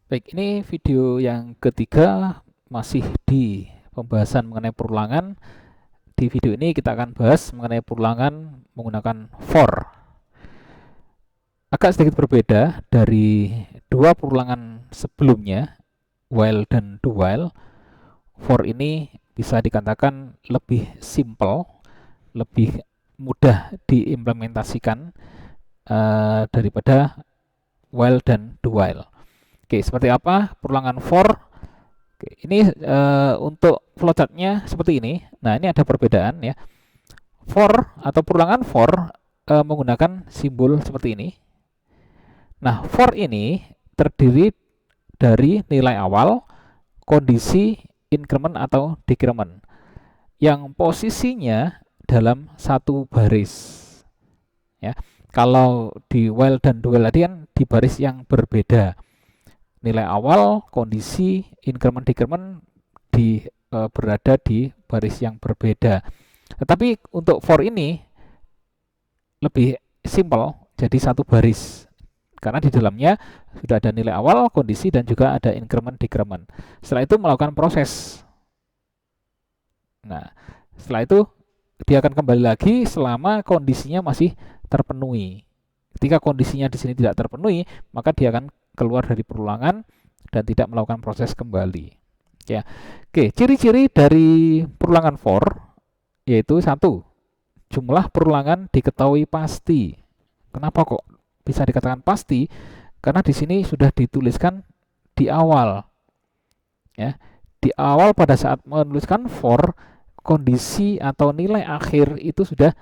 Baik, ini video yang ketiga masih di pembahasan mengenai perulangan. Di video ini kita akan bahas mengenai perulangan menggunakan for. Agak sedikit berbeda dari dua perulangan sebelumnya, while dan do while. For ini bisa dikatakan lebih simple, lebih mudah diimplementasikan daripada while dan do while. Oke, seperti apa perulangan for? Oke, ini untuk flowchartnya seperti ini. Nah, ini ada perbedaan ya. For atau perulangan for menggunakan simbol seperti ini. Nah, for ini terdiri dari nilai awal, kondisi, increment atau decrement yang posisinya dalam satu baris. Ya, kalau di while dan do while tadi kan di baris yang berbeda. Nilai awal, kondisi, increment, decrement berada di baris yang berbeda. Tetapi untuk for ini lebih simple, jadi satu baris. Karena di dalamnya sudah ada nilai awal, kondisi, dan juga ada increment, decrement. Setelah itu melakukan proses. Nah, setelah itu dia akan kembali lagi selama kondisinya masih terpenuhi. Ketika kondisinya di sini tidak terpenuhi, maka dia akan keluar dari perulangan dan tidak melakukan proses kembali. Ya. Oke, ciri-ciri dari perulangan for yaitu satu, jumlah perulangan diketahui pasti. Kenapa kok bisa dikatakan pasti? Karena di sini sudah dituliskan di awal. Ya. Di awal pada saat menuliskan for, kondisi atau nilai akhir itu sudah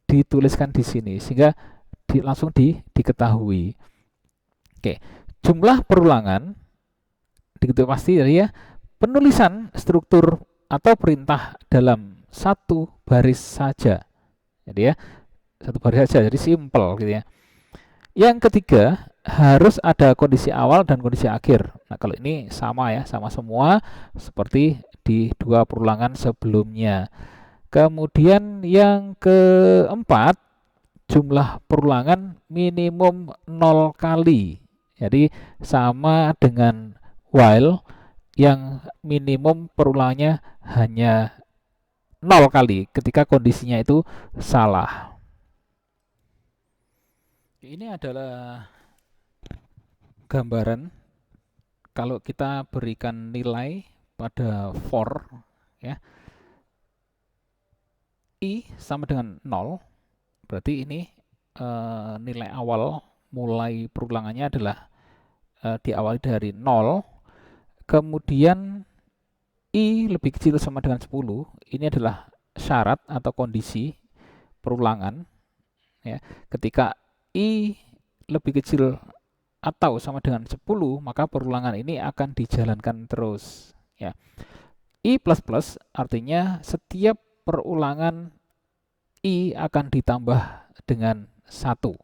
dituliskan di sini sehingga langsung diketahui. Oke, jumlah perulangan diketahui pasti dari ya penulisan struktur atau perintah dalam satu baris saja. Jadi ya, satu baris saja, jadi simple gitu ya. Yang ketiga, harus ada kondisi awal dan kondisi akhir. Nah, kalau ini sama ya, sama semua seperti di dua perulangan sebelumnya. Kemudian yang keempat, jumlah perulangan minimum 0 kali. Jadi sama dengan while yang minimum perulangannya hanya 0 kali ketika kondisinya itu salah. Ini adalah gambaran kalau kita berikan nilai pada for ya. I sama dengan 0, berarti ini nilai awal mulai perulangannya adalah diawali dari 0, kemudian I lebih kecil sama dengan 10, ini adalah syarat atau kondisi perulangan. Ya. Ketika I lebih kecil atau sama dengan 10, maka perulangan ini akan dijalankan terus. Ya. I++ artinya setiap perulangan I akan ditambah dengan 1.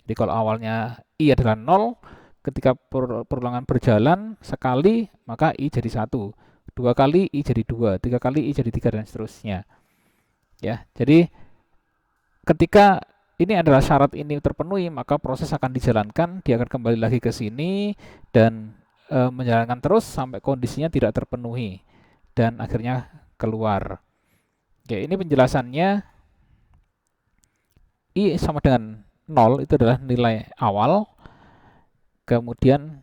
Jadi kalau awalnya I adalah 0, ketika perulangan berjalan sekali, maka I jadi 1. 2 kali I jadi 2, 3 kali I jadi 3, dan seterusnya. Ya, jadi ketika ini adalah syarat ini terpenuhi, maka proses akan dijalankan, dia akan kembali lagi ke sini dan menjalankan terus sampai kondisinya tidak terpenuhi dan akhirnya keluar. Oke, ini penjelasannya. I sama dengan 0 itu adalah nilai awal, kemudian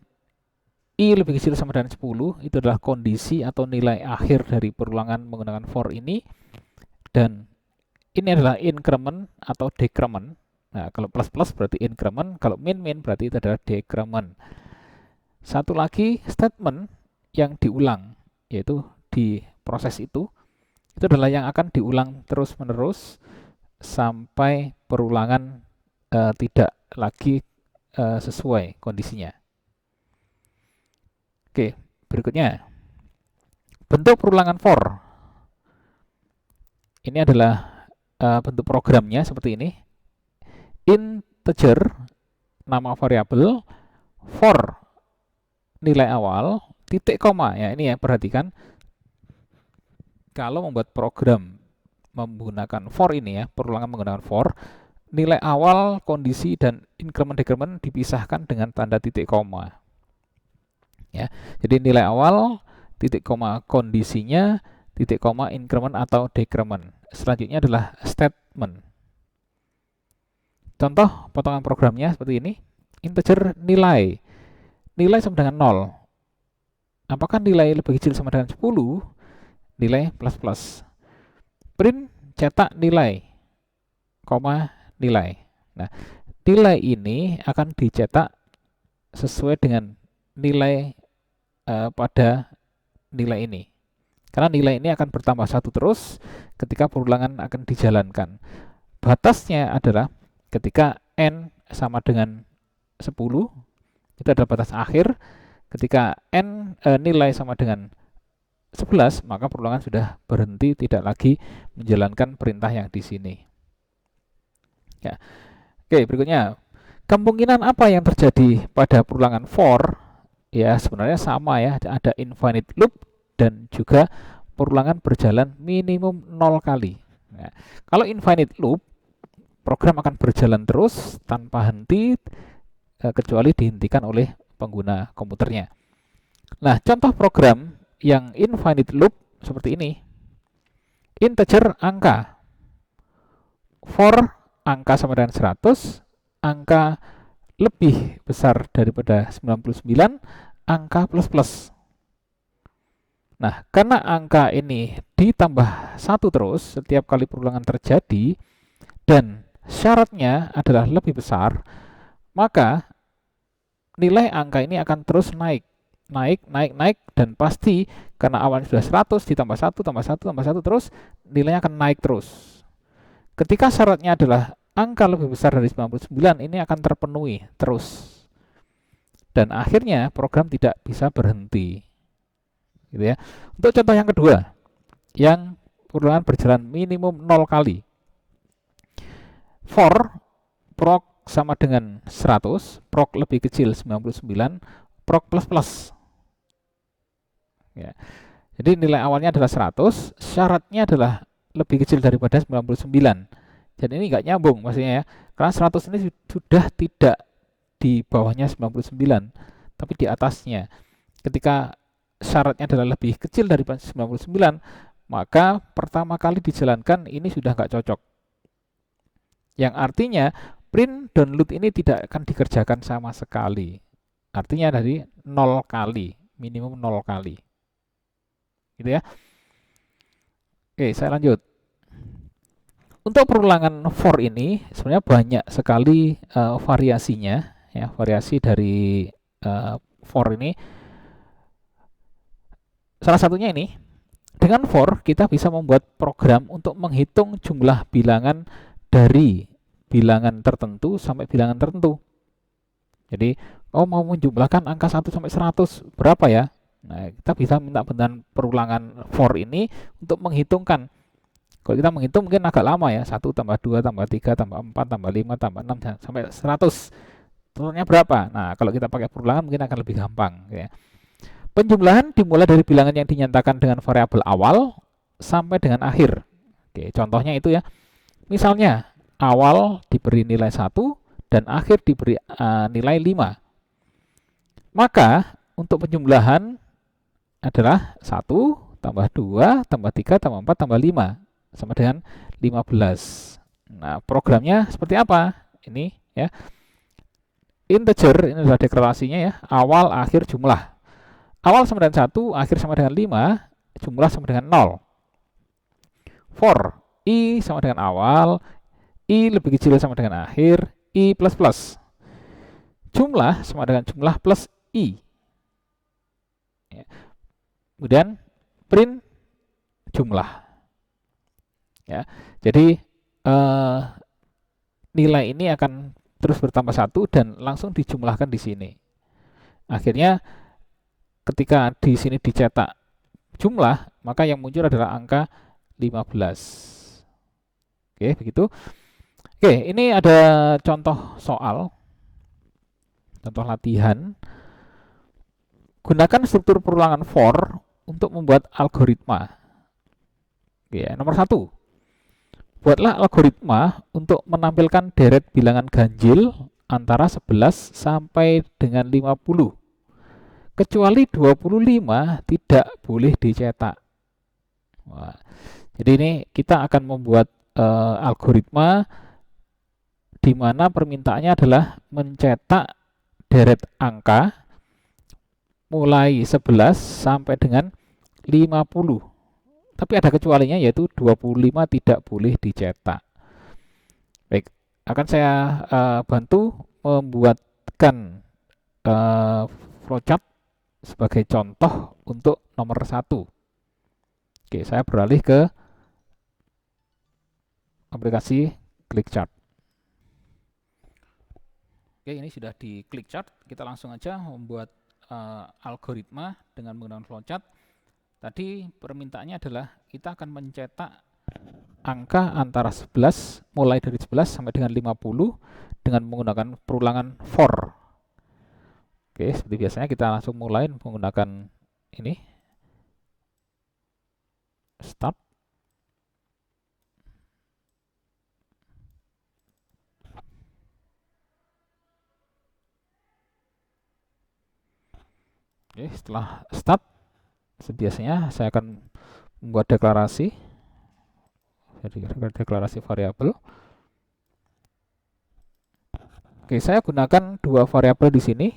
I lebih kecil sama dengan 10 itu adalah kondisi atau nilai akhir dari perulangan menggunakan for ini, dan ini adalah increment atau decrement. Nah, kalau plus plus berarti increment, kalau min min berarti itu adalah decrement. Satu lagi statement yang diulang, yaitu di proses itu adalah yang akan diulang terus menerus sampai perulangan tidak lagi sesuai kondisinya. Oke, berikutnya bentuk perulangan for. Ini adalah bentuk programnya seperti ini. Integer, nama variabel, for nilai awal, titik koma. Ya, ini ya, perhatikan. Kalau membuat program menggunakan for ini ya, perulangan menggunakan for, nilai awal, kondisi, dan increment decrement dipisahkan dengan tanda titik koma. Ya. Jadi nilai awal, titik koma kondisinya, titik koma increment atau decrement. Selanjutnya adalah statement. Contoh potongan programnya seperti ini. Integer nilai. Nilai sama dengan 0. Apakah nilai lebih kecil sama dengan 10? Nilai plus plus. Print cetak nilai, koma nilai. Nah, nilai ini akan dicetak sesuai dengan nilai pada nilai ini. Karena nilai ini akan bertambah satu terus ketika perulangan akan dijalankan. Batasnya adalah ketika n sama dengan 10, itu adalah batas akhir. Ketika nilai sama dengan 11, maka perulangan sudah berhenti, tidak lagi menjalankan perintah yang di sini. Ya. Oke, berikutnya. Kemungkinan apa yang terjadi pada perulangan for? Ya, sebenarnya sama ya, ada infinite loop dan juga perulangan berjalan minimum 0 kali. Nah, kalau infinite loop, program akan berjalan terus tanpa henti kecuali dihentikan oleh pengguna komputernya. Nah, contoh program yang infinite loop seperti ini. Integer angka. For angka sama dengan 100, angka lebih besar daripada 99, angka plus plus. Nah, karena angka ini ditambah 1 terus setiap kali perulangan terjadi dan syaratnya adalah lebih besar, maka nilai angka ini akan terus naik, dan pasti karena awalnya sudah 100 ditambah 1 tambah 1 tambah 1 terus nilainya akan naik terus. Ketika syaratnya adalah angka lebih besar dari 99, ini akan terpenuhi terus. Dan akhirnya program tidak bisa berhenti. Gitu ya. Untuk contoh yang kedua, yang perulangan berjalan minimum 0 kali. For proc sama dengan 100, proc lebih kecil 99, proc plus plus. Ya. Jadi nilai awalnya adalah 100, syaratnya adalah lebih kecil daripada 99. Jadi ini nggak nyambung maksudnya ya, karena 100 ini sudah tidak di bawahnya 99, tapi di atasnya. Ketika syaratnya adalah lebih kecil daripada 99, maka pertama kali dijalankan ini sudah nggak cocok. Yang artinya print download ini tidak akan dikerjakan sama sekali. Artinya dari 0 kali, minimum 0 kali. Gitu ya. Oke, saya lanjut. Untuk perulangan for ini sebenarnya banyak sekali variasinya, ya, variasi dari for ini. Salah satunya ini, dengan for kita bisa membuat program untuk menghitung jumlah bilangan dari bilangan tertentu sampai bilangan tertentu. Jadi, mau menjumlahkan angka 1 sampai 100, berapa ya? Nah, kita bisa minta dengan perulangan for ini untuk menghitungkan. Kalau kita menghitung mungkin agak lama ya, 1 tambah 2 tambah 3 tambah 4 tambah 5 tambah 6 sampai 100. Totalnya berapa? Nah, kalau kita pakai perulangan mungkin akan lebih gampang. Ya. Penjumlahan dimulai dari bilangan yang dinyatakan dengan variabel awal sampai dengan akhir. Oke, contohnya itu ya. Misalnya, awal diberi nilai 1 dan akhir diberi nilai 5. Maka, untuk penjumlahan adalah 1 tambah 2 tambah 3 tambah 4 tambah 5 sama dengan 15. Nah, programnya seperti apa? Ini ya. Integer, ini adalah deklarasinya ya, awal akhir jumlah. Awal sama dengan 1, akhir sama dengan 5, jumlah sama dengan 0. For I sama dengan awal, I lebih kecil sama dengan akhir, I plus plus. Jumlah sama dengan jumlah plus I. Ya. Kemudian print jumlah. Ya. Jadi nilai ini akan terus bertambah 1 dan langsung dijumlahkan di sini. Akhirnya ketika di sini dicetak jumlah, maka yang muncul adalah angka 15. Oke, begitu. Oke, ini ada contoh soal. Contoh latihan. Gunakan struktur perulangan for untuk membuat algoritma. Oke, nomor 1. Buatlah algoritma untuk menampilkan deret bilangan ganjil antara 11 sampai dengan 50. kecuali 25 tidak boleh dicetak. Wah, jadi ini kita akan membuat algoritma di mana permintaannya adalah mencetak deret angka mulai 11 sampai dengan 50. Tapi ada kecualinya, yaitu 25 tidak boleh dicetak. Baik, akan saya bantu membuatkan flowchart sebagai contoh untuk nomor 1. Oke, saya beralih ke aplikasi ClickChart. Oke, ini sudah di ClickChart. Kita langsung aja membuat algoritma dengan menggunakan flowchart. Tadi permintaannya adalah kita akan mencetak angka antara 11, mulai dari 11 sampai dengan 50 dengan menggunakan perulangan for. Oke, seperti biasanya kita langsung mulai menggunakan ini, start. Oke, setelah start, biasanya saya akan membuat deklarasi, jadi deklarasi variabel. Oke, saya gunakan dua variabel di sini.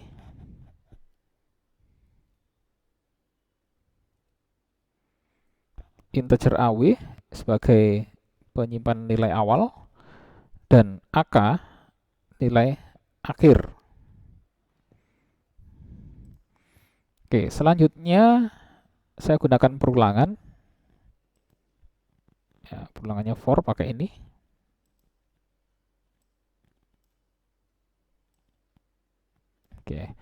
Integer AW sebagai penyimpan nilai awal dan AK nilai akhir. Oke, selanjutnya saya gunakan perulangan. Ya, perulangannya for pakai ini. Oke.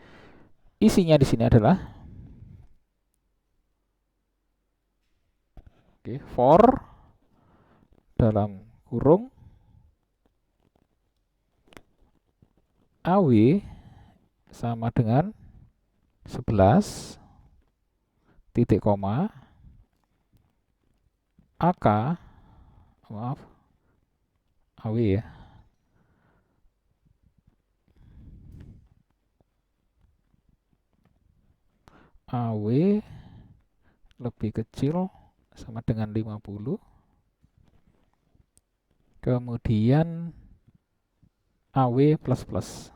Isinya di sini adalah for dalam kurung AW sama dengan 11 titik koma AK, maaf, AW ya, AW lebih kecil sama dengan 50, kemudian AW plus plus.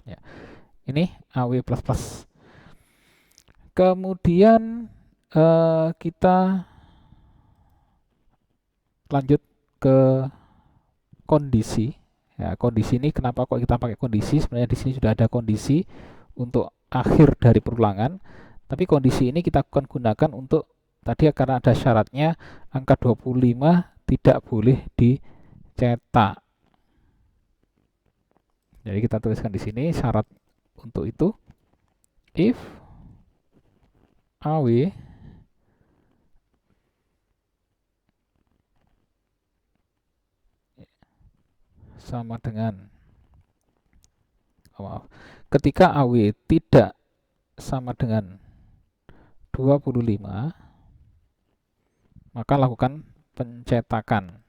Ya, ini AW plus plus. Kemudian kita lanjut ke kondisi. Ya, kondisi ini kenapa kok kita pakai kondisi? Sebenarnya di sini sudah ada kondisi untuk akhir dari perulangan, tapi kondisi ini kita akan gunakan untuk tadi karena ada syaratnya angka 25 tidak boleh dicetak. Jadi kita tuliskan di sini syarat untuk itu, if AW sama dengan, maaf, ketika AW tidak sama dengan 25, maka lakukan pencetakan.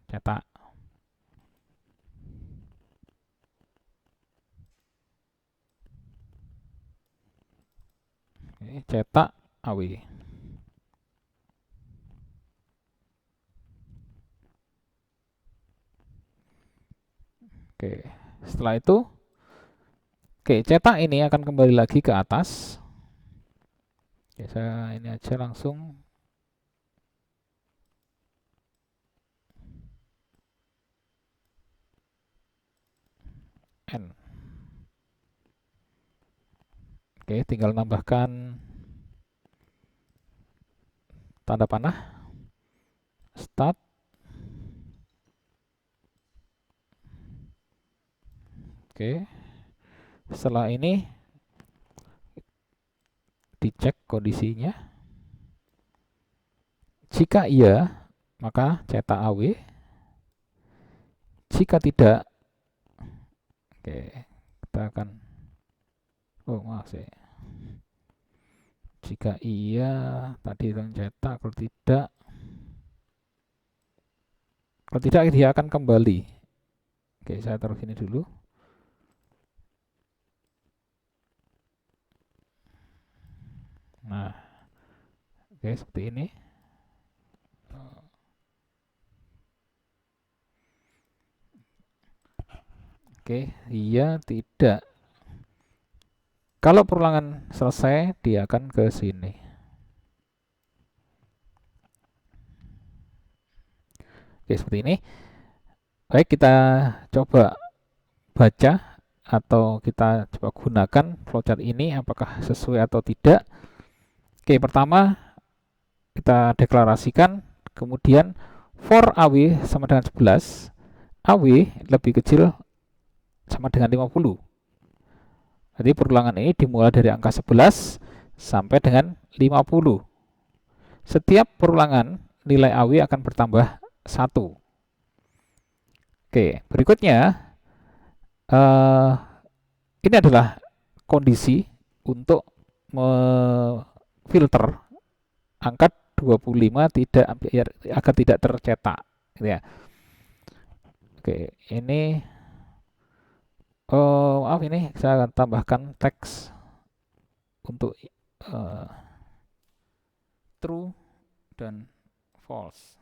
Cetak. Cetak AW. Oke, setelah itu, cetak ini akan kembali lagi ke atas. Oke, saya ini aja langsung N. Oke, tinggal nambahkan tanda panah, start. Oke, setelah ini dicek kondisinya. Jika iya, maka cetak AW. Jika tidak, kita akan, maaf sih. Jika iya, tadi cetak, kalau tidak, Kalau tidak, dia akan kembali. Oke, saya taruh sini dulu. Nah, oke, seperti ini. Oke, iya, tidak. Kalau perulangan selesai, dia akan ke sini. Oke, seperti ini. Baik, kita coba baca atau kita coba gunakan flowchart ini apakah sesuai atau tidak. Oke, pertama kita deklarasikan, kemudian for AW sama dengan 11, AW lebih kecil sama dengan 50. Jadi perulangan ini dimulai dari angka 11 sampai dengan 50. Setiap perulangan nilai AW akan bertambah 1. Oke, berikutnya ini adalah kondisi untuk memfilter angka 25 tidak agar tidak tercetak, gitu ya. Oke, ini maaf, ini saya akan tambahkan teks untuk true dan false.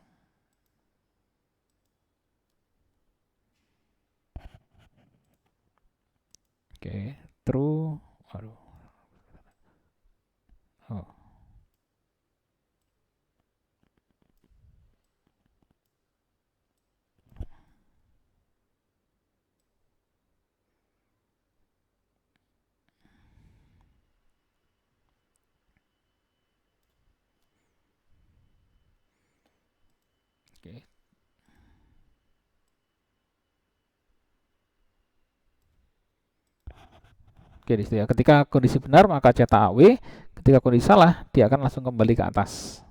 Oke, true. Aduh. Oh. Oke. Oke, di situ ya. Ketika kondisi benar maka cetak AW, ketika kondisi salah dia akan langsung kembali ke atas.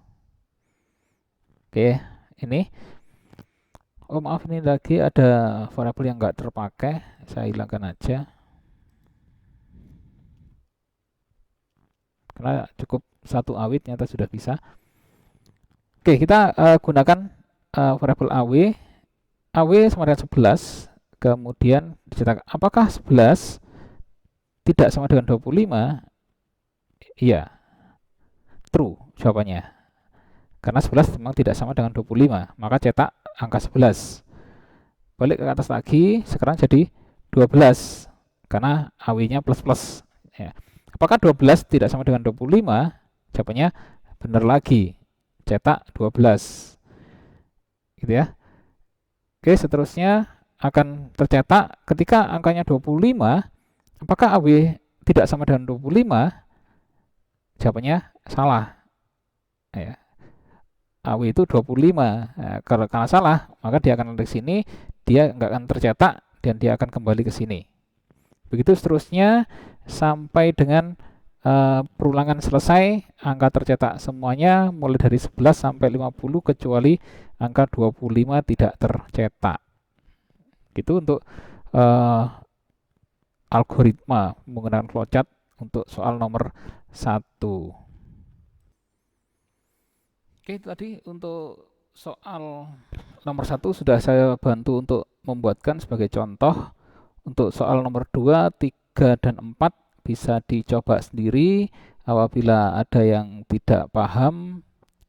Oke, ini. Oh maaf, ini lagi ada variabel yang nggak terpakai, saya hilangkan aja. Karena cukup satu AW ternyata sudah bisa. Oke, kita gunakan variabel AW. AW sama dengan 11, kemudian dicetak apakah 11 tidak sama dengan 25? Iya, true jawabannya. Karena 11 memang tidak sama dengan 25, maka cetak angka 11. Balik ke atas lagi, sekarang jadi 12, karena AW-nya plus-plus. Ya. Apakah 12 tidak sama dengan 25? Jawabannya benar lagi, cetak 12. Gitu ya. Oke, seterusnya akan tercetak ketika angkanya 25, apakah AW tidak sama dengan 25? Jawabannya salah. Ya. AW itu 25. Nah, karena salah, maka dia akan ke sini, dia nggak akan tercetak, dan dia akan kembali ke sini. Begitu seterusnya sampai dengan perulangan selesai, angka tercetak semuanya mulai dari 11 sampai 50 kecuali angka 25 tidak tercetak. Gitu untuk algoritma menggunakan flowchart untuk soal nomor 1. Oke, tadi untuk soal nomor 1 sudah saya bantu untuk membuatkan sebagai contoh. Untuk soal nomor 2, 3, dan 4 bisa dicoba sendiri. Apabila ada yang tidak paham,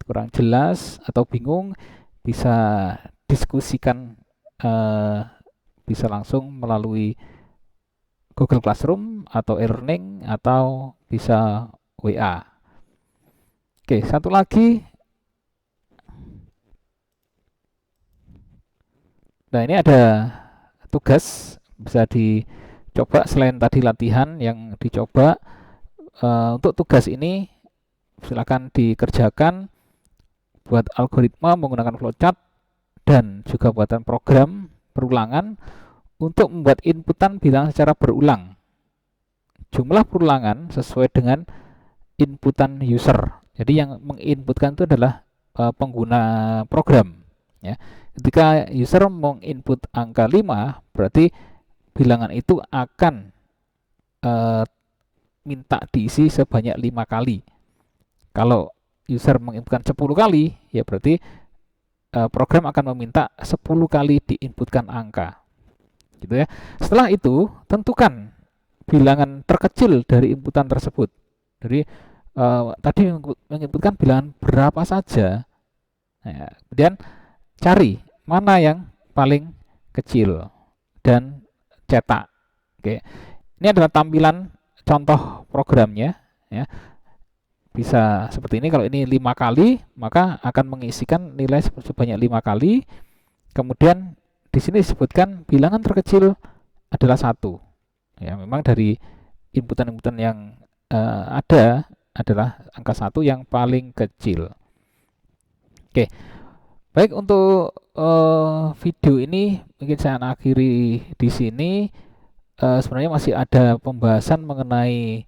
kurang jelas, atau bingung, bisa diskusikan, bisa langsung melalui Google Classroom atau e-learning, atau bisa WA. Oke, satu lagi. Nah, ini ada tugas bisa dicoba selain tadi latihan yang dicoba. Untuk tugas ini silakan dikerjakan, buat algoritma menggunakan flowchart dan juga buatan program perulangan untuk membuat inputan bilangan secara berulang. Jumlah perulangan sesuai dengan inputan user. Jadi yang menginputkan itu adalah pengguna program. Ya. Ketika user menginput angka 5, berarti bilangan itu akan minta diisi sebanyak 5 kali. Kalau user menginputkan 10 kali, ya berarti program akan meminta 10 kali diinputkan angka. Gitu ya. Setelah itu, tentukan bilangan terkecil dari inputan tersebut. Jadi tadi menginputkan bilangan berapa saja. Nah, kemudian cari mana yang paling kecil dan cetak. Oke. Ini adalah tampilan contoh programnya ya. Bisa seperti ini. Kalau ini 5 kali, maka akan mengisikan nilai sebanyak 5 kali. Kemudian di sini disebutkan bilangan terkecil adalah 1. Ya, memang dari inputan-inputan yang ada adalah angka 1 yang paling kecil. Oke. Baik, untuk video ini mungkin saya akhiri di sini. Sebenarnya masih ada pembahasan mengenai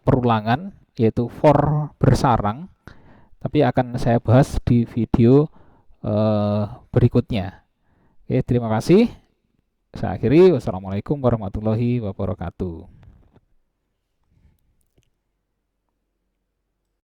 perulangan, yaitu for bersarang, tapi akan saya bahas di video berikutnya. Oke, terima kasih. Saya akhiri. Wassalamualaikum warahmatullahi wabarakatuh.